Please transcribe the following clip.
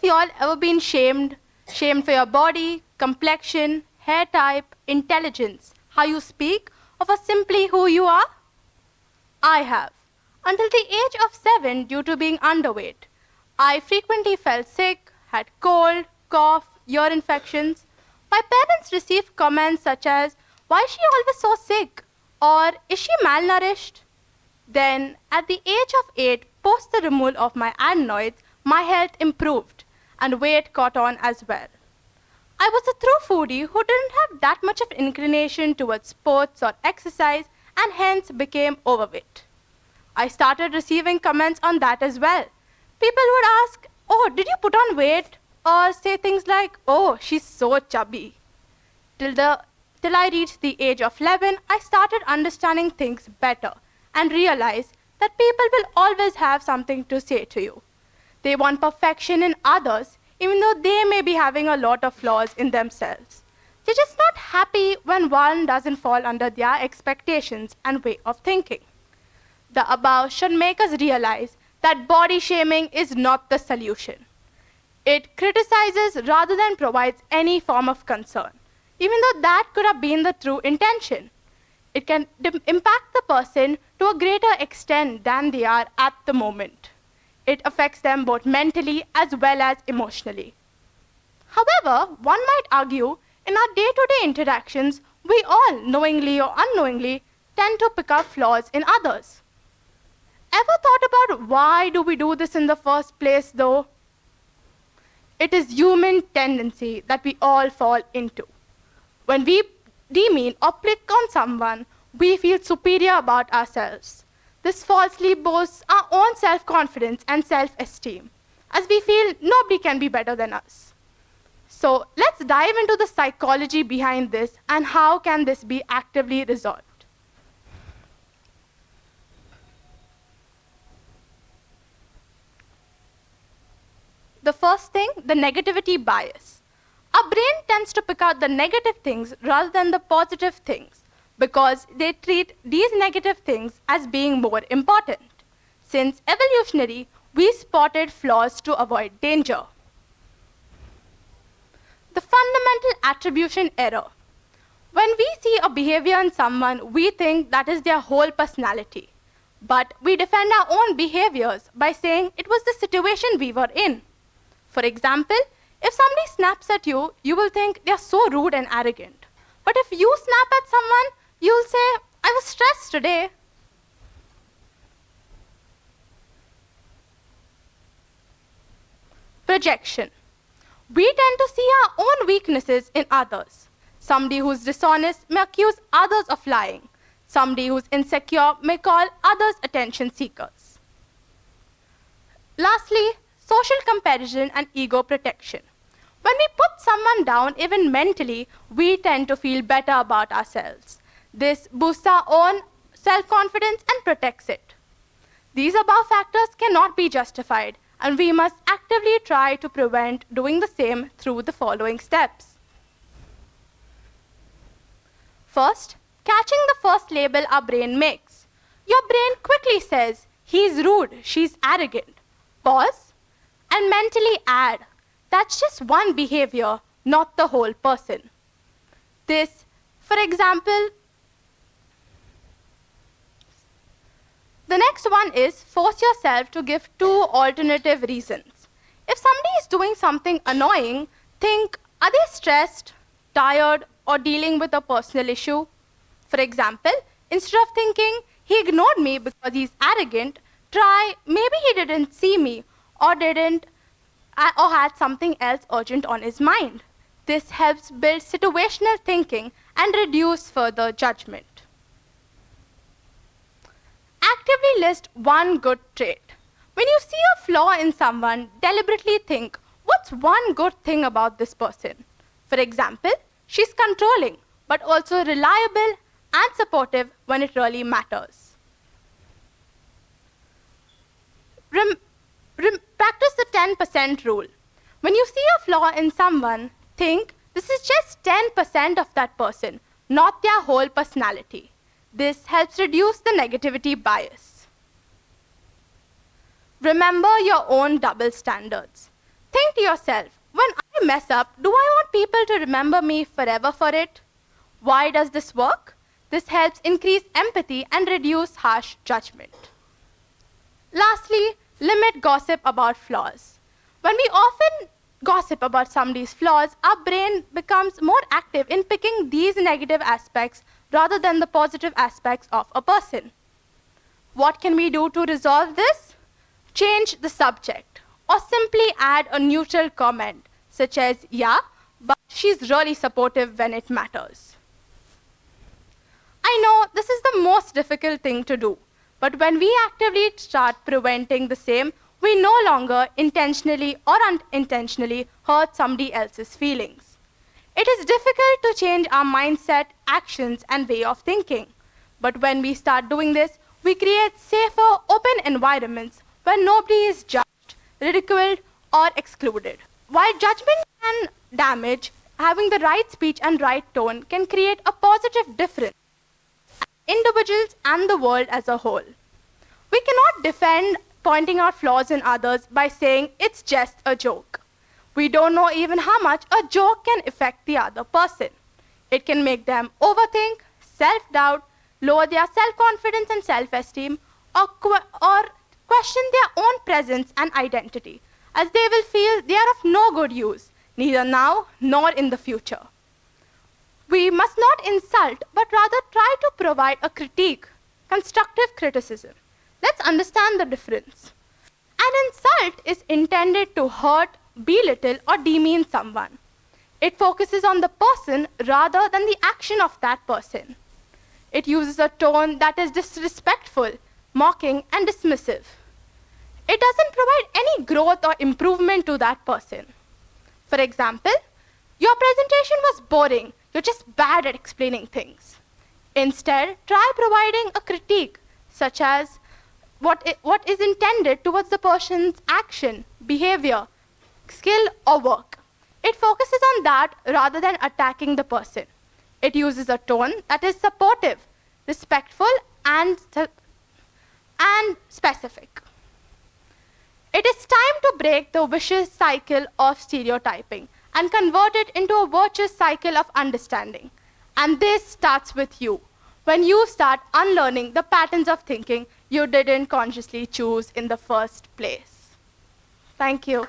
you all ever been shamed? Shamed for your body, complexion, hair type, intelligence, how you speak, or for simply who you are? I have. Until the age of 7 due to being underweight. I frequently felt sick, had cold, cough, ear infections. My parents received comments such as, "Why is she always so sick?" or "Is she malnourished?" Then, at the age of 8, post the removal of my adenoids, my health improved and weight caught on as well. I was a true foodie who didn't have that much of inclination towards sports or exercise and hence became overweight. I started receiving comments on that as well. People would ask, "Oh, did you put on weight?" or say things like, "Oh, she's so chubby." Till I reached the age of 11, I started understanding things better and realized that people will always have something to say to you. They want perfection in others, even though they may be having a lot of flaws in themselves. They're just not happy when one doesn't fall under their expectations and way of thinking. The above should make us realize that body shaming is not the solution. It criticizes rather than provides any form of concern, even though that could have been the true intention. It can impact the person to a greater extent than they are at the moment. It affects them both mentally as well as emotionally. However, one might argue, in our day-to-day interactions, we all, knowingly or unknowingly, tend to pick up flaws in others. Ever thought about why do we do this in the first place, though? It is human tendency that we all fall into. When we demean or pick on someone, we feel superior about ourselves. This falsely boasts our own self-confidence and self-esteem, as we feel nobody can be better than us. So let's dive into the psychology behind this and how can this be actively resolved. The first thing, the negativity bias. Our brain tends to pick out the negative things rather than the positive things because they treat these negative things as being more important. Since evolutionary, we spotted flaws to avoid danger. The fundamental attribution error. When we see a behavior in someone, we think that is their whole personality. But we defend our own behaviors by saying it was the situation we were in. For example, if somebody snaps at you, you will think they are so rude and arrogant. But if you snap at someone, you'll say, "I was stressed today." Projection. We tend to see our own weaknesses in others. Somebody who's dishonest may accuse others of lying. Somebody who's insecure may call others attention seekers. Lastly, social comparison and ego protection. When we put someone down, even mentally, we tend to feel better about ourselves. This boosts our own self-confidence and protects it. These above factors cannot be justified, and we must actively try to prevent doing the same through the following steps. First, catching the first label our brain makes. Your brain quickly says, "He's rude, she's arrogant." Pause and mentally add, "That's just one behavior, not the whole person." This, for example, the next one is force yourself to give 2 alternative reasons. If somebody is doing something annoying, think, are they stressed, tired, or dealing with a personal issue? For example, instead of thinking, "He ignored me because he's arrogant," try, "Maybe he didn't see me or had something else urgent on his mind." This helps build situational thinking and reduce further judgment. Actively list one good trait. When you see a flaw in someone, deliberately think, what's one good thing about this person? For example, she's controlling, but also reliable and supportive when it really matters. Practice the 10% rule. When you see a flaw in someone, think, this is just 10% of that person, not their whole personality. This helps reduce the negativity bias. Remember your own double standards. Think to yourself, when I mess up, do I want people to remember me forever for it? Why does this work? This helps increase empathy and reduce harsh judgment. Lastly, limit gossip about flaws. When we often gossip about somebody's flaws, our brain becomes more active in picking these negative aspects rather than the positive aspects of a person. What can we do to resolve this? Change the subject, or simply add a neutral comment, such as, yeah, but she's really supportive when it matters. I know this is the most difficult thing to do, but when we actively start preventing the same, we no longer intentionally or unintentionally hurt somebody else's feelings. It is difficult to change our mindset, actions, and way of thinking. But when we start doing this, we create safer, open environments where nobody is judged, ridiculed, or excluded. While judgment can damage, having the right speech and right tone can create a positive difference in individuals and the world as a whole. We cannot defend pointing out flaws in others by saying it's just a joke. We don't know even how much a joke can affect the other person. It can make them overthink, self-doubt, lower their self-confidence and self-esteem, or question their own presence and identity, as they will feel they are of no good use, neither now nor in the future. We must not insult, but rather try to provide a critique, constructive criticism. Let's understand the difference. An insult is intended to hurt, belittle, or demean someone. It focuses on the person rather than the action of that person. It uses a tone that is disrespectful, mocking, and dismissive. It doesn't provide any growth or improvement to that person. For example, your presentation was boring. You're just bad at explaining things. Instead, try providing a critique, such as what is intended towards the person's action, behavior, skill, or work. It focuses on that rather than attacking the person. It uses a tone that is supportive, respectful, and specific. It is time to break the vicious cycle of stereotyping and convert it into a virtuous cycle of understanding. And this starts with you, when you start unlearning the patterns of thinking you didn't consciously choose in the first place. Thank you.